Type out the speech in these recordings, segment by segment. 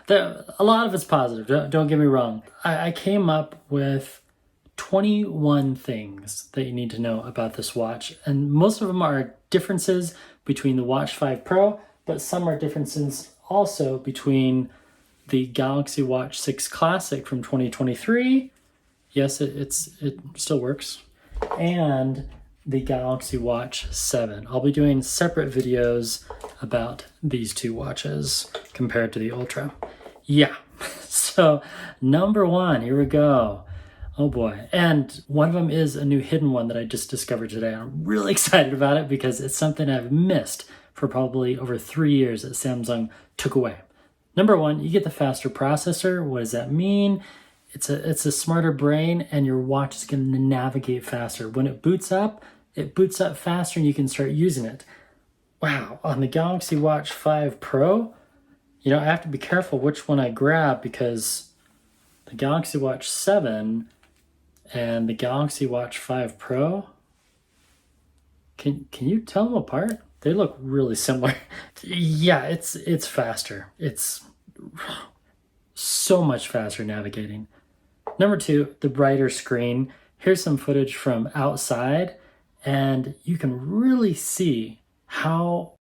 A lot of it's positive, don't get me wrong. I came up with 21 things that you need to know about this watch, and most of them are differences between the Watch 5 Pro, but some are differences also between the Galaxy Watch 6 Classic from 2023. Yes, it still works. And the Galaxy Watch 7. I'll be doing separate videos about these two watches compared to the Ultra. Yeah, so number one, here we go. Oh boy, and one of them is a new hidden one that I just discovered today. I'm really excited about it because it's something I've missed for probably over 3 years that Samsung took away. Number one, you get the faster processor. What does that mean? It's a smarter brain, and your watch is going to navigate faster. When it boots up faster and you can start using it. Wow, on the Galaxy Watch 5 Pro, you know, I have to be careful which one I grab because the Galaxy Watch 7 and the Galaxy Watch 5 Pro, can you tell them apart? They look really similar. Yeah, it's faster. It's so much faster navigating. Number two, the brighter screen. Here's some footage from outside, and you can really see how,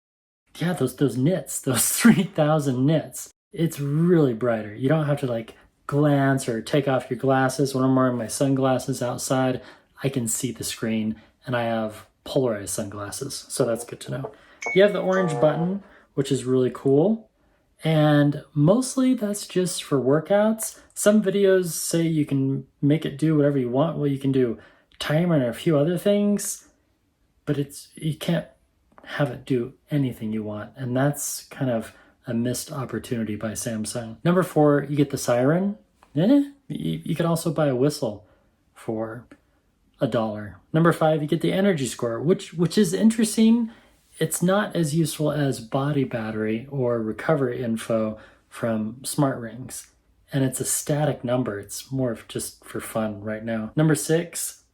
yeah, those nits, those 3,000 nits, it's really brighter. You don't have to like glance or take off your glasses. When I'm wearing my sunglasses outside, I can see the screen, and I have polarized sunglasses, so that's good to know. You have the orange button, which is really cool, and mostly that's just for workouts. Some videos say you can make it do whatever you want. Well, you can do timer and a few other things, but you can't have it do anything you want, and that's kind of a missed opportunity by Samsung. Number four, you get the siren. You can also buy a whistle for $1. Number five, you get the energy score, which is interesting. It's not as useful as body battery or recovery info from smart rings. And it's a static number. It's more of just for fun right now. Number six,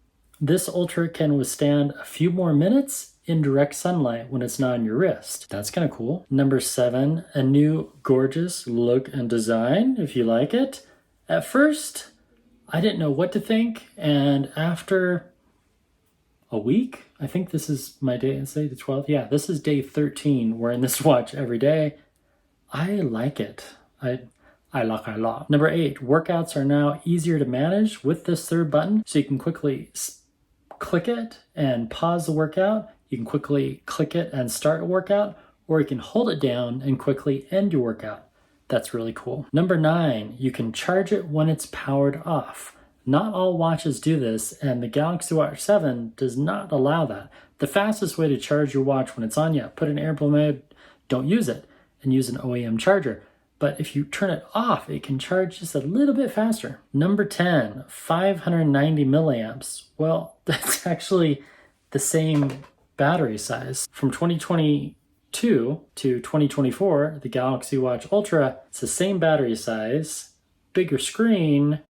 this Ultra can withstand a few more minutes in direct sunlight when it's not on your wrist. That's kind of cool. Number seven, a new gorgeous look and design, if you like it. At first, I didn't know what to think, and after a week, I think this is my day, let's say the 12th. Yeah, this is day 13 wearing this watch every day. I like it. I like it a lot. Number eight, workouts are now easier to manage with this third button, so you can quickly click it and pause the workout. You can quickly click it and start a workout, or you can hold it down and quickly end your workout. That's really cool. Number nine, you can charge it when it's powered off. Not all watches do this, and the Galaxy Watch 7 does not allow that. The fastest way to charge your watch when it's on, put it in airplane mode, don't use it, and use an OEM charger. But if you turn it off, it can charge just a little bit faster. Number 10, 590 milliamps. Well, that's actually the same battery size. From 2022 to 2024, the Galaxy Watch Ultra, it's the same battery size, bigger screen,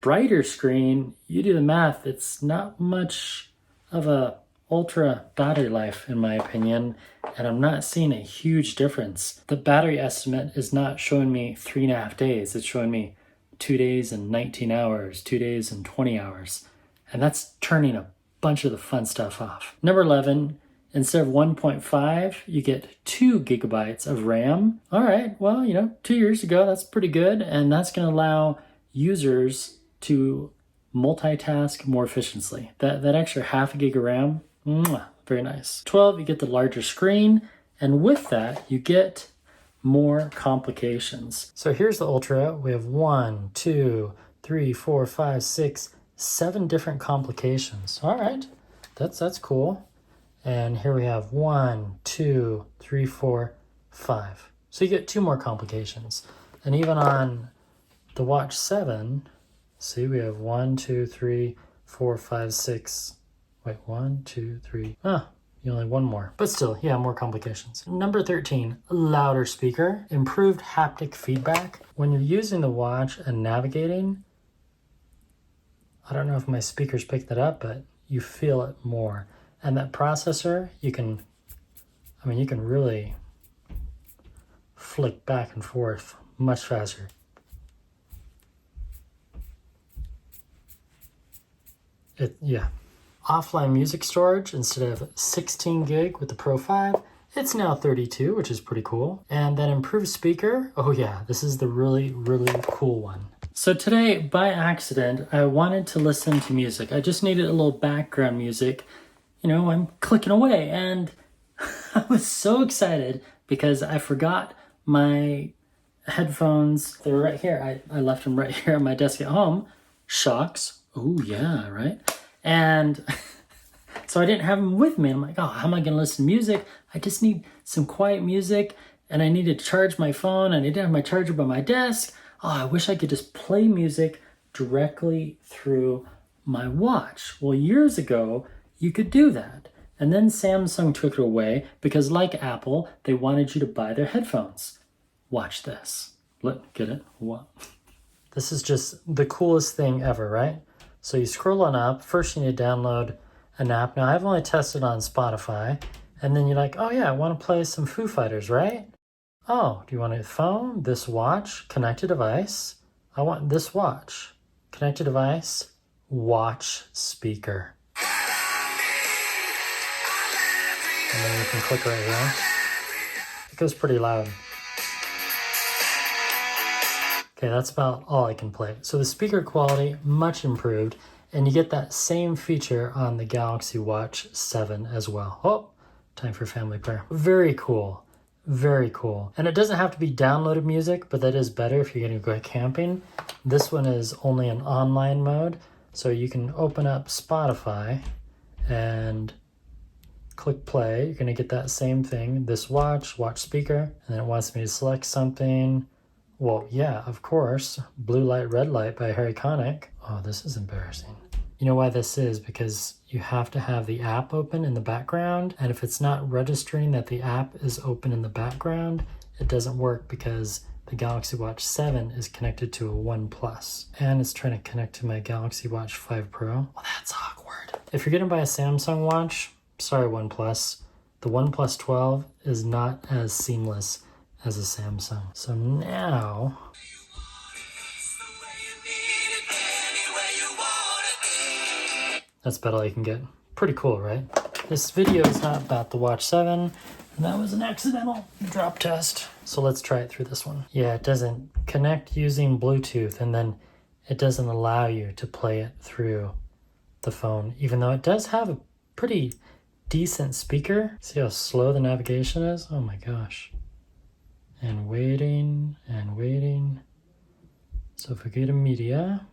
brighter screen. You do the math, it's not much of a Ultra battery life in my opinion, and I'm not seeing a huge difference. The battery estimate is not showing me 3.5 days, it's showing me 2 days and 19 hours, 2 days and 20 hours, and that's turning a bunch of the fun stuff off. Number 11, instead of 1.5, you get 2 gigabytes of RAM. All right, well, 2 years ago, that's pretty good, and that's gonna allow users to multitask more efficiently. That extra half a gig of RAM, very nice. 12, you get the larger screen, and with that, you get more complications. So here's the Ultra. We have 1, 2, 3, 4, 5, 6, 7 different complications. All right, that's cool. And here we have 1, 2, 3, 4, 5. So you get 2 more complications. And even on the Watch 7, see, we have 1, 2, 3, 4, 5, 6. Wait, 1, 2, 3. You only have 1 more. But still, yeah, more complications. Number 13, louder speaker, improved haptic feedback. When you're using the watch and navigating, I don't know if my speakers pick that up, but you feel it more. And that processor, you can really flick back and forth much faster. Yeah. Offline music storage, instead of 16 gig with the Pro 5, it's now 32, which is pretty cool. And then improved speaker. Oh yeah, this is the really, really cool one. So today, by accident, I wanted to listen to music. I just needed a little background music. You know, I'm clicking away, and I was so excited because I forgot my headphones. They were right here. I left them right here on my desk at home. Shocks. Oh yeah, right? And so I didn't have them with me. I'm like, oh, how am I going to listen to music? I just need some quiet music, and I needed to charge my phone, and I didn't have my charger by my desk. Oh, I wish I could just play music directly through my watch. Well, years ago, you could do that. And then Samsung took it away because, like Apple, they wanted you to buy their headphones. Watch this. Look, get it? What? This is just the coolest thing ever, right? So you scroll on up. First, you need to download an app. Now, I've only tested on Spotify. And then you're like, oh yeah, I want to play some Foo Fighters, right? Oh, do you want a phone, this watch, connected device? I want this watch, connected device, watch speaker. And then you can click right here. It goes pretty loud. Okay, that's about all I can play. So the speaker quality, much improved, and you get that same feature on the Galaxy Watch 7 as well. Oh, time for family prayer. Very cool. Very cool. And it doesn't have to be downloaded music, but that is better if you're going to go camping. This one is only in online mode, so you can open up Spotify and click play. You're going to get that same thing, this watch speaker, and then it wants me to select something. Well, yeah, of course, Blue Light, Red Light by Herget. Oh, this is embarrassing. You know why this is? Because you have to have the app open in the background, and if it's not registering that the app is open in the background, it doesn't work because the Galaxy Watch 7 is connected to a OnePlus, and it's trying to connect to my Galaxy Watch 5 Pro. Well, that's awkward. If you're gonna buy a Samsung watch, sorry OnePlus, the OnePlus 12 is not as seamless as a Samsung. So now, that's about all you can get. Pretty cool, right? This video is not about the Watch 7, and that was an accidental drop test. So let's try it through this one. Yeah, it doesn't connect using Bluetooth, and then it doesn't allow you to play it through the phone, even though it does have a pretty decent speaker. See how slow the navigation is? Oh my gosh. And waiting and waiting. So if we go to media,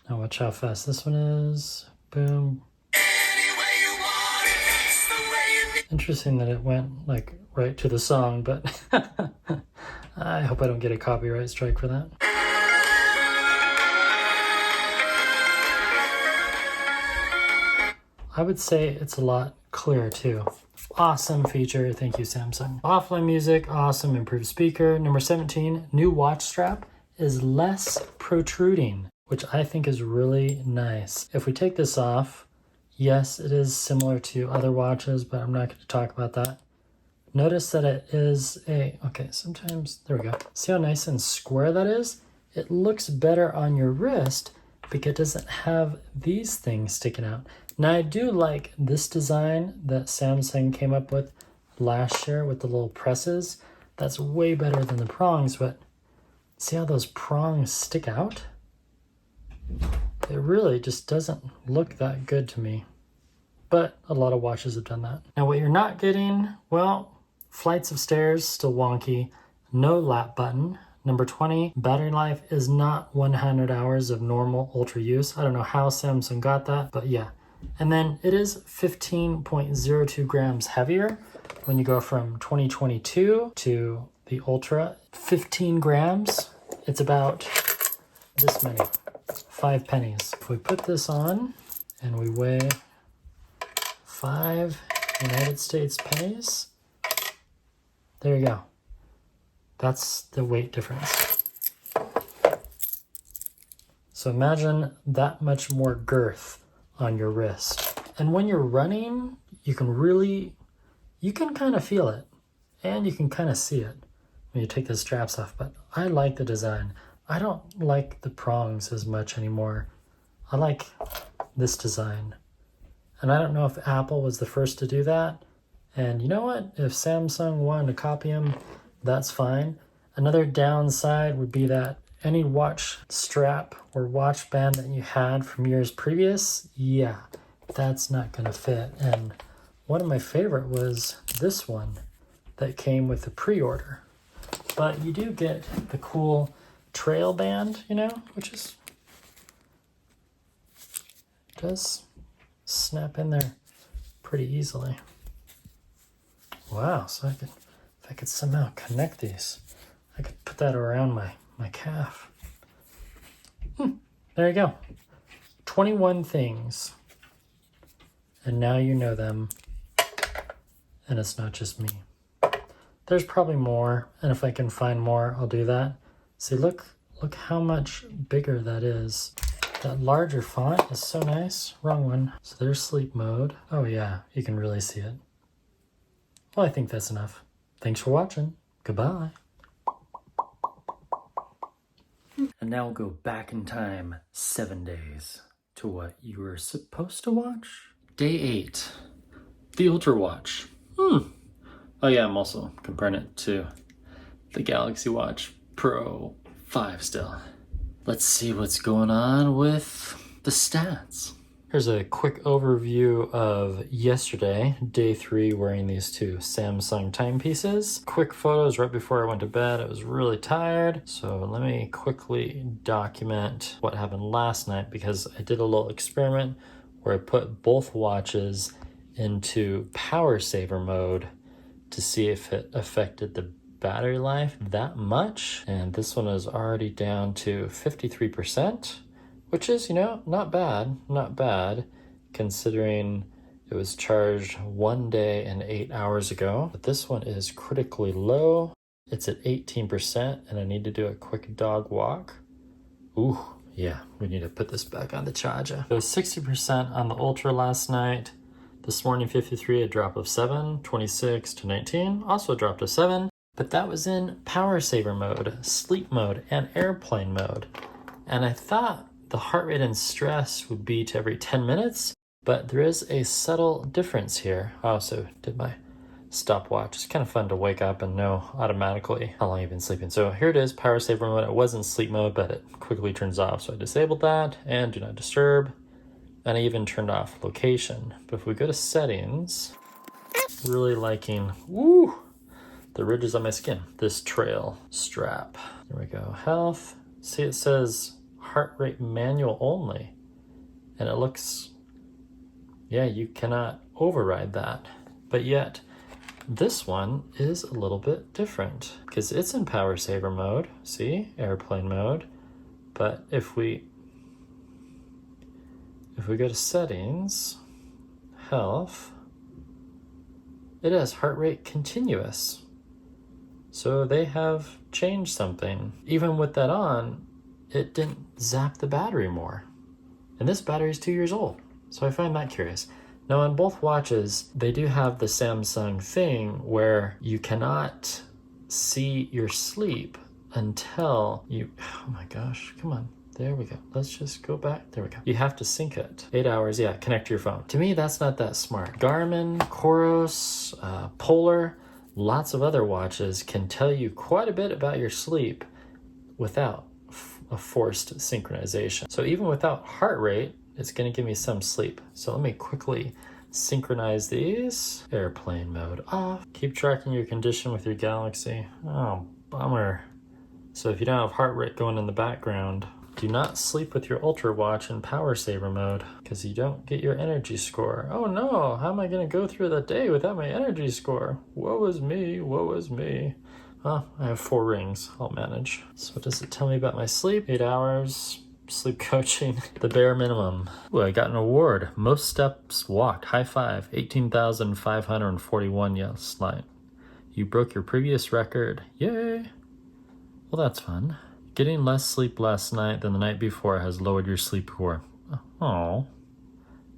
now watch how fast this one is. Boom. Interesting that it went like right to the song, but I hope I don't get a copyright strike for that. I would say it's a lot clearer too. Awesome feature, thank you Samsung. Offline music, awesome, improved speaker. Number 17, new watch strap is less protruding, which I think is really nice. If we take this off, yes, it is similar to other watches, but I'm not going to talk about that. Notice that it is okay, sometimes, there we go. See how nice and square that is? It looks better on your wrist because it doesn't have these things sticking out. Now I do like this design that Samsung came up with last year with the little presses. That's way better than the prongs, but see how those prongs stick out? It really just doesn't look that good to me. But a lot of watches have done that. Now what you're not getting, well, flights of stairs, still wonky. No lap button. Number 20, battery life is not 100 hours of normal ultra use. I don't know how Samsung got that, but yeah. And then it is 15.02 grams heavier when you go from 2022 to the Ultra. 15 grams, it's about this many, 5 pennies. If we put this on and we weigh 5 United States pennies, there you go. That's the weight difference. So imagine that much more girth on your wrist. And when you're running, you can kind of feel it, and you can kind of see it when you take the straps off. But I like the design. I don't like the prongs as much anymore. I like this design. And I don't know if Apple was the first to do that. And you know what? If Samsung wanted to copy them, that's fine. Another downside would be that any watch strap or watch band that you had from years previous, yeah, that's not going to fit. And one of my favorite was this one that came with the pre-order. But you do get the cool trail band, you know, which is does snap in there pretty easily. Wow, so if I could somehow connect these, I could put that around my calf. There you go. 21 things. And now you know them. And it's not just me. There's probably more, and if I can find more, I'll do that. See, look how much bigger that is. That larger font is so nice. Wrong one. So there's sleep mode. Oh yeah, you can really see it. Well, I think that's enough. Thanks for watching. Goodbye. And now we'll go back in time 7 days to what you were supposed to watch. Day 8, the Ultra Watch. Oh yeah, I'm also comparing it to the Galaxy Watch Pro 5 still. Let's see what's going on with the stats. Here's a quick overview of yesterday, day 3, wearing these two Samsung timepieces. Quick photos right before I went to bed. I was really tired, so let me quickly document what happened last night, because I did a little experiment where I put both watches into power saver mode to see if it affected the battery life that much. And this one is already down to 53%. Which is, you know, not bad, considering it was charged 1 day and 8 hours ago. But this one is critically low. It's at 18%, and I need to do a quick dog walk. Ooh, yeah, we need to put this back on the charger. It was 60% on the Ultra last night. This morning, 53, a drop of 7, 26 to 19, also a drop to 7. But that was in power saver mode, sleep mode, and airplane mode. And I thought the heart rate and stress would be to every 10 minutes, but there is a subtle difference here. I also did my stopwatch. It's kind of fun to wake up and know automatically how long you've been sleeping. So here it is, power saver mode. It was in sleep mode, but it quickly turns off. So I disabled that, and do not disturb. And I even turned off location. But if we go to settings, really liking, the ridges on my skin. This trail strap. There we go, health. See, it says heart rate manual only, and it looks, yeah, you cannot override that. But yet this one is a little bit different because it's in power saver mode, see, airplane mode. But if we go to settings, health, it has heart rate continuous. So they have changed something. Even with that on, it didn't zap the battery more. And this battery is 2 years old. So I find that curious. Now on both watches, they do have the Samsung thing where you cannot see your sleep until you, oh my gosh, come on. There we go. Let's just go back. There we go. You have to sync it. 8 hours, yeah, connect to your phone. To me, that's not that smart. Garmin, Coros, Polar, lots of other watches can tell you quite a bit about your sleep without a forced synchronization. So even without heart rate, it's going to give me some sleep. So let me quickly synchronize these. Airplane mode off. Keep tracking your condition with your Galaxy. Oh, bummer. So if you don't have heart rate going in the background, do not sleep with your Ultra watch in power saver mode because you don't get your energy score. Oh no, how am I going to go through the day without my energy score? Woe is me, woe is me. Oh, I have 4 rings, I'll manage. So what does it tell me about my sleep? 8 hours, sleep coaching, the bare minimum. Ooh, I got an award. Most steps walked, high five, 18,541 last night. You broke your previous record, yay. Well, that's fun. Getting less sleep last night than the night before has lowered your sleep score. Oh,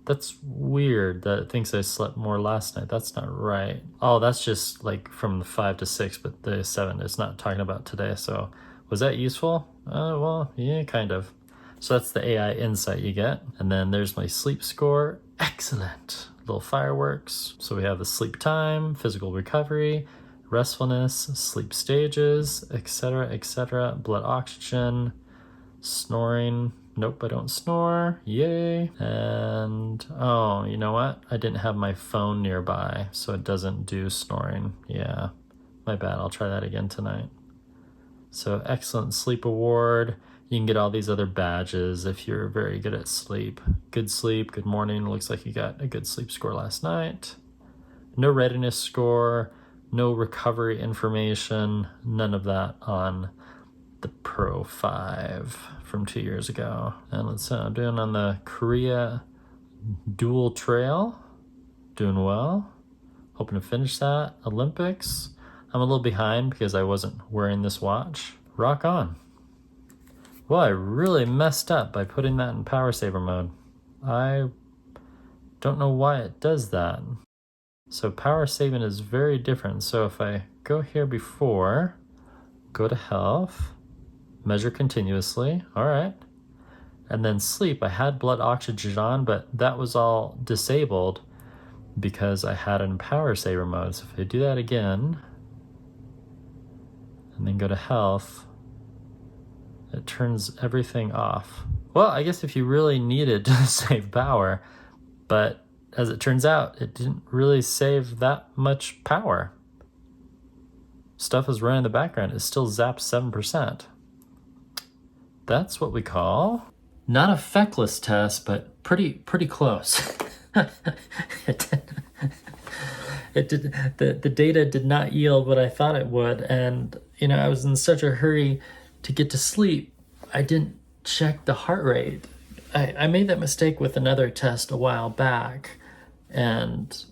That's weird that it thinks I slept more last night. That's not right. Oh, that's just like from the 5 to 6, but the 7 is not talking about today. So was that useful? Well, yeah, kind of. So that's the AI insight you get. And then there's my sleep score. Excellent. Little fireworks. So we have the sleep time, physical recovery, restfulness, sleep stages, etc., blood oxygen, snoring. Nope, I don't snore. Yay. And, oh, you know what? I didn't have my phone nearby, so it doesn't do snoring. Yeah, my bad. I'll try that again tonight. So, excellent sleep award. You can get all these other badges if you're very good at sleep. Good sleep, good morning. Looks like you got a good sleep score last night. No readiness score, no recovery information, none of that on the Pro 5 from 2 years ago. And let's see, I'm doing on the Korea dual trail. Doing well. Hoping to finish that. Olympics. I'm a little behind because I wasn't wearing this watch. Rock on. Well, I really messed up by putting that in power saver mode. I don't know why it does that. So power saving is very different. So if I go here before, go to health, measure continuously, all right. And then sleep, I had blood oxygen on, but that was all disabled because I had it in power saver mode. So if I do that again, and then go to health, it turns everything off. Well, I guess if you really needed to save power, but as it turns out, it didn't really save that much power. Stuff is running in the background. It still zaps 7%. That's what we call not a feckless test, but pretty close. The data did not yield what I thought it would, and I was in such a hurry to get to sleep, I didn't check the heart rate. I made that mistake with another test a while back, and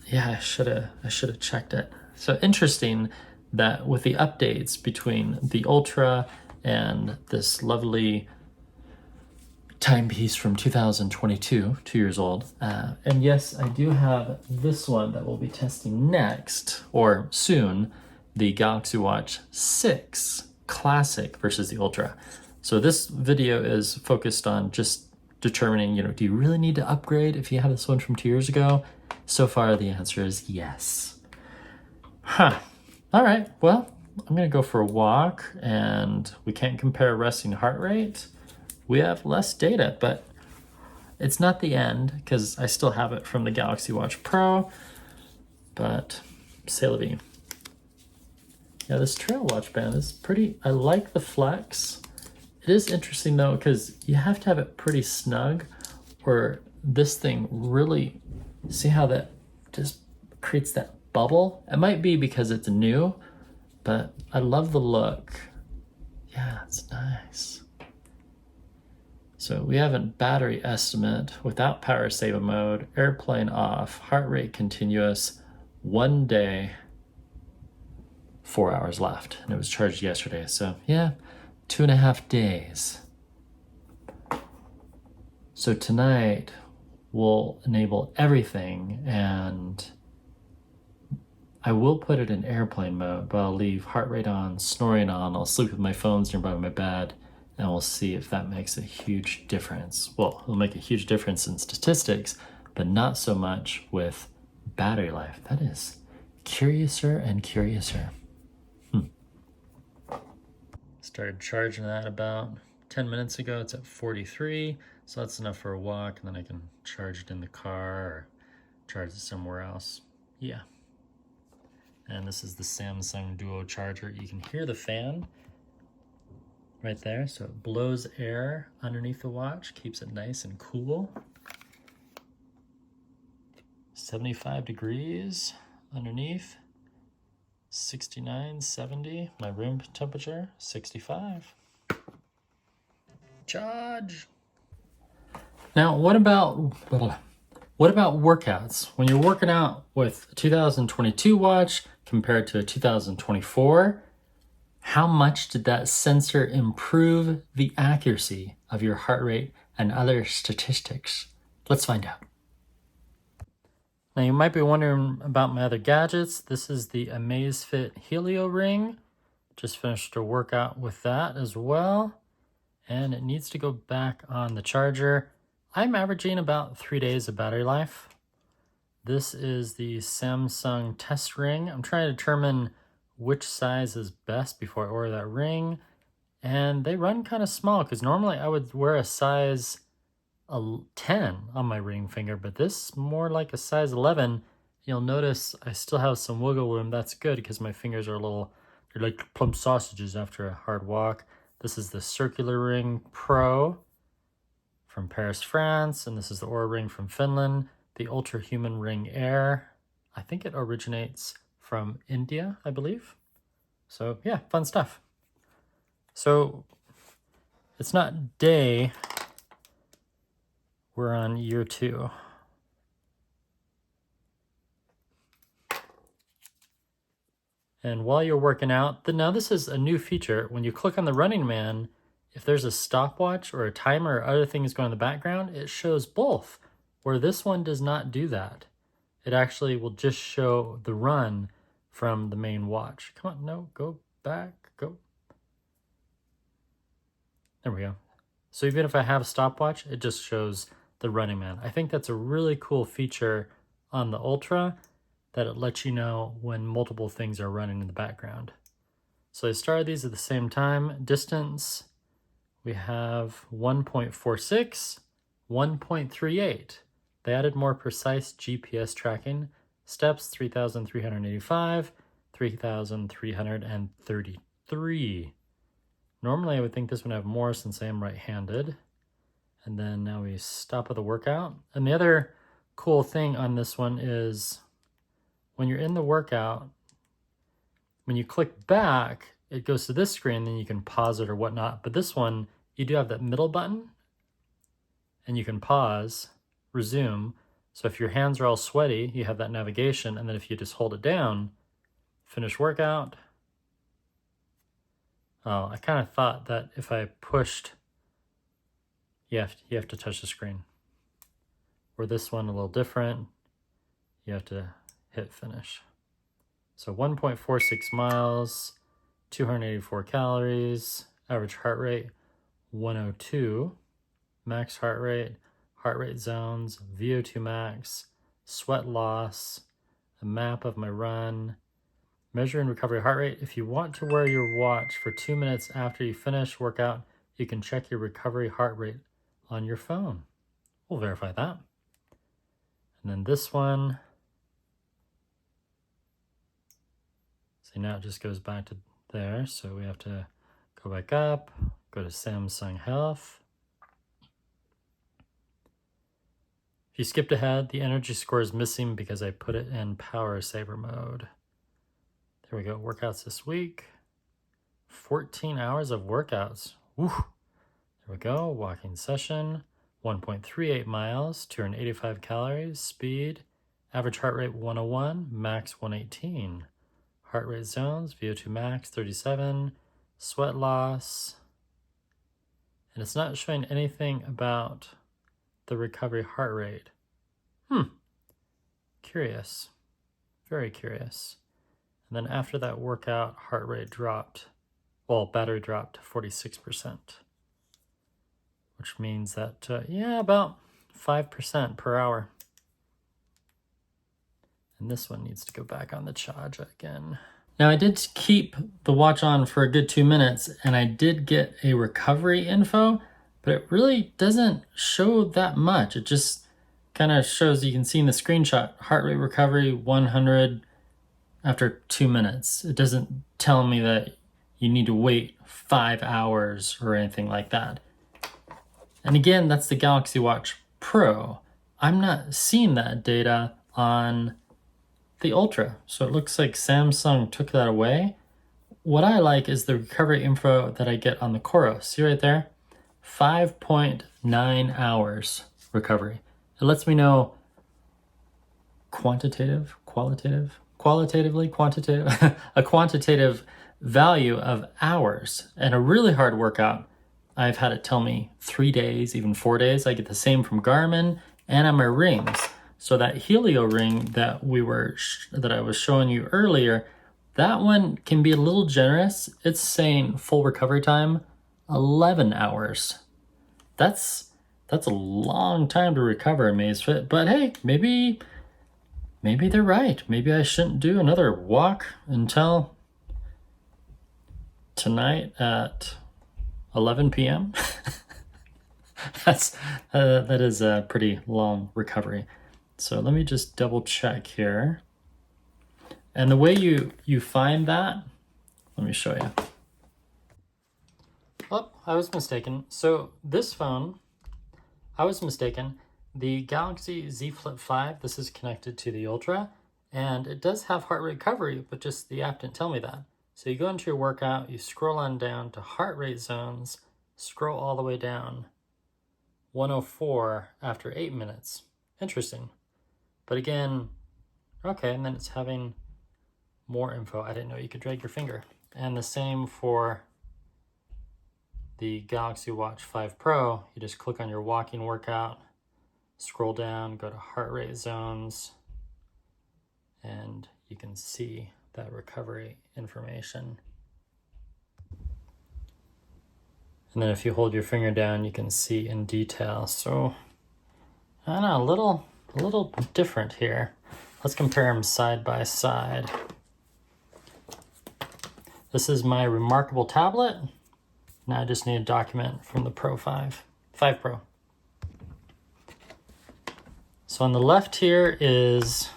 yeah, I should have checked it. So interesting that with the updates between the Ultra and this lovely timepiece from 2022, 2 years old. And yes, I do have this one that we'll be testing next, or soon, the Galaxy Watch 6 Classic versus the Ultra. So this video is focused on just determining, do you really need to upgrade if you have this one from 2 years ago? So far, the answer is yes. All right, well, I'm gonna go for a walk, and we can't compare resting heart rate. We have less data, but it's not the end because I still have it from the Galaxy Watch Pro, but c'est la vie. Yeah, this trail watch band is pretty, I like the flex. It is interesting though, because you have to have it pretty snug, or this thing really, see how that just creates that bubble? It might be because it's new, but I love the look. Yeah, it's nice. So we have a battery estimate without power saver mode, airplane off, heart rate continuous, 1 day, 4 hours left. And it was charged yesterday. So yeah, 2.5 days. So tonight we'll enable everything, and I will put it in airplane mode, but I'll leave heart rate on, snoring on. I'll sleep with my phones nearby my bed, and we'll see if that makes a huge difference. Well, it'll make a huge difference in statistics, but not so much with battery life. That is curiouser and curiouser. Started charging that about 10 minutes ago. It's at 43, so that's enough for a walk, and then I can charge it in the car or charge it somewhere else. Yeah. And this is the Samsung Duo charger. You can hear the fan right there, so it blows air underneath the watch, keeps it nice and cool. 75 degrees underneath, 69, 70. My room temperature, 65. Charge. Now, what about workouts? When you're working out with a 2022 watch compared to a 2024, how much did that sensor improve the accuracy of your heart rate and other statistics? Let's find out. Now you might be wondering about my other gadgets. This is the Amazfit Helio Ring. Just finished a workout with that as well. And it needs to go back on the charger. I'm averaging about 3 days of battery life. This is the Samsung test ring. I'm trying to determine which size is best before I order that ring. And they run kind of small because normally I would wear a size 10 on my ring finger, but this is more like a size 11. You'll notice I still have some wiggle room. That's good because my fingers are they're like plump sausages after a hard walk. This is the Circular Ring Pro from Paris, France, and this is the Oura Ring from Finland. The Ultra Human Ring Air. I think it originates from India, I believe. So yeah, fun stuff. So it's not day, we're on year 2. And while you're working out, now this is a new feature. When you click on the Running Man, if there's a stopwatch or a timer or other things going in the background, it shows both, where this one does not do that. It actually will just show the run from the main watch. Come on, no, go back, go. There we go. So even if I have a stopwatch, it just shows the Running Man. I think that's a really cool feature on the Ultra, that it lets you know when multiple things are running in the background. So I started these at the same time. Distance, we have 1.46, 1.38. They added more precise GPS tracking. Steps, 3,385, 3,333. Normally I would think this would have more since I am right-handed. And then now we stop at the workout. And the other cool thing on this one is when you're in the workout, when you click back, it goes to this screen, then you can pause it or whatnot. But this one, you do have that middle button, and you can pause, resume. So if your hands are all sweaty, you have that navigation, and then if you just hold it down, finish workout. Oh, I kind of thought that if I pushed, you have to touch the screen. Where this one, a little different, you have to hit finish. So 1.46 miles, 284 calories, average heart rate 102, max heart rate zones, VO2 max, sweat loss, a map of my run, measure and recovery heart rate. If you want to wear your watch for 2 minutes after you finish workout, you can check your recovery heart rate on your phone. We'll verify that. And then this one, see, now it just goes back to there. So we have to go back up, go to Samsung Health. If you skipped ahead, the energy score is missing because I put it in power saver mode. There we go, workouts this week. 14 hours of workouts. Woo. There we go, walking session. 1.38 miles, 285 calories, speed. Average heart rate 101, max 118. Heart rate zones, VO2 max 37, sweat loss. And it's not showing anything about the recovery heart rate. Curious, very curious. And then after that workout, heart rate dropped, well, battery dropped to 46%, which means that, about 5% per hour. And this one needs to go back on the charge again. Now I did keep the watch on for a good 2 minutes, and I did get a recovery info, but it really doesn't show that much. It just kind of shows, you can see in the screenshot, heart rate recovery 100 after 2 minutes. It doesn't tell me that you need to wait 5 hours or anything like that. And again, that's the Galaxy Watch Pro. I'm not seeing that data on the Ultra. So it looks like Samsung took that away. What I like is the recovery info that I get on the Coro. See right there? 5.9 hours recovery. It lets me know quantitative, a quantitative value of hours. And a really hard workout, I've had it tell me 3 days, even 4 days. I get the same from Garmin and on my rings. So that Helio ring that that I was showing you earlier, that one can be a little generous. It's saying full recovery time, 11 hours. That's a long time to recover Amazfit, but hey, maybe they're right. Maybe I shouldn't do another walk until tonight at 11 p.m. That is a pretty long recovery. So let me just double check here. And the way you find that, let me show you. Oh, I was mistaken. So this phone, I was mistaken. The Galaxy Z Flip 5, this is connected to the Ultra, and it does have heart rate recovery, but just the app didn't tell me that. So you go into your workout, you scroll on down to heart rate zones, scroll all the way down, 104 after 8 minutes. Interesting. But again, okay, and then it's having more info. I didn't know you could drag your finger. And the same for the Galaxy Watch 5 Pro. You just click on your walking workout, scroll down, go to heart rate zones, and you can see that recovery information. And then if you hold your finger down, you can see in detail. So, I don't know, a little different here. Let's compare them side by side. This is my remarkable tablet. Now I just need a document from the Pro 5 Pro. So on the left here is,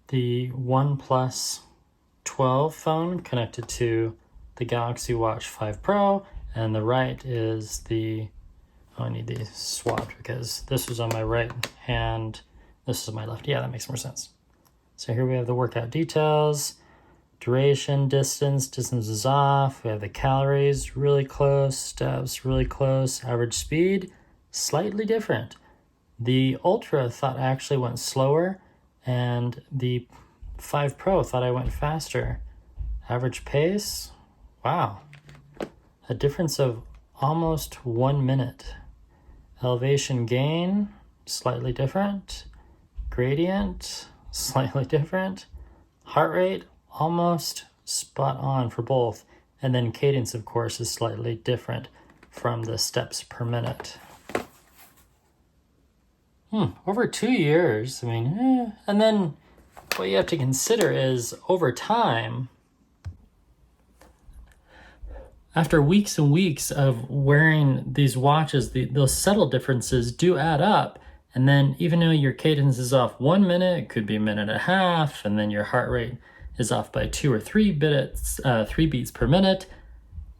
the OnePlus 12 phone connected to the Galaxy Watch 5 Pro, and the right is the, oh, I need these swapped because this was on my right hand, this is my left. Yeah, that makes more sense. So here we have the workout details, duration, distance is off. We have the calories, really close, steps, really close, average speed, slightly different. The Ultra thought I actually went slower, and the 5 Pro thought I went faster. Average pace, wow, a difference of almost 1 minute. Elevation gain, slightly different. Gradient, slightly different. Heart rate, almost spot on for both. And then cadence, of course, is slightly different from the steps per minute. Over 2 years, I mean, and then what you have to consider is over time, after weeks and weeks of wearing these watches, those subtle differences do add up. And then even though your cadence is off 1 minute, it could be a minute and a half, and then your heart rate is off by 2 or 3 beats per minute.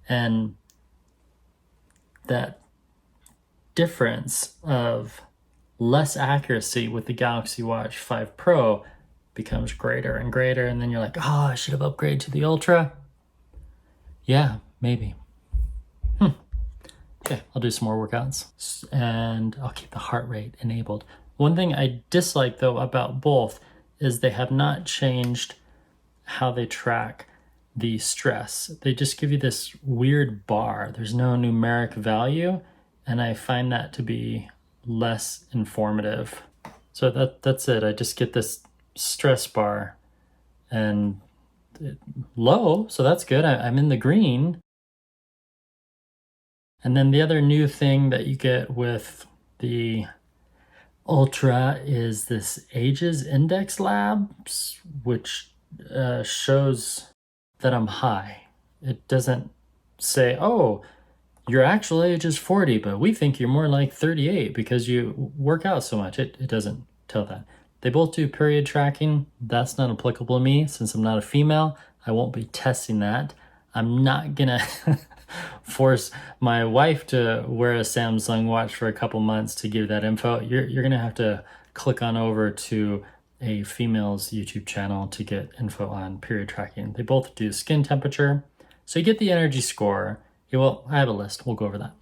And that difference of less accuracy with the Galaxy Watch 5 Pro becomes greater and greater, and then you're like, oh, I should have upgraded to the Ultra. Yeah, maybe. Okay, I'll do some more workouts, and I'll keep the heart rate enabled. One thing I dislike, though, about both is they have not changed how they track the stress. They just give you this weird bar. There's no numeric value, and I find that to be less informative. So that's it. I just get this stress bar, and low, so that's good. I'm in the green. And then the other new thing that you get with the Ultra is this Ages Index Labs, which shows that I'm high. It doesn't say, oh, your actual age is 40, but we think you're more like 38 because you work out so much. It doesn't tell that. They both do period tracking. That's not applicable to me since I'm not a female. I won't be testing that. I'm not gonna force my wife to wear a Samsung watch for a couple months to give that info. You're gonna have to click on over to a female's YouTube channel to get info on period tracking. They both do skin temperature. So you get the energy score. Well, I have a list. We'll go over that.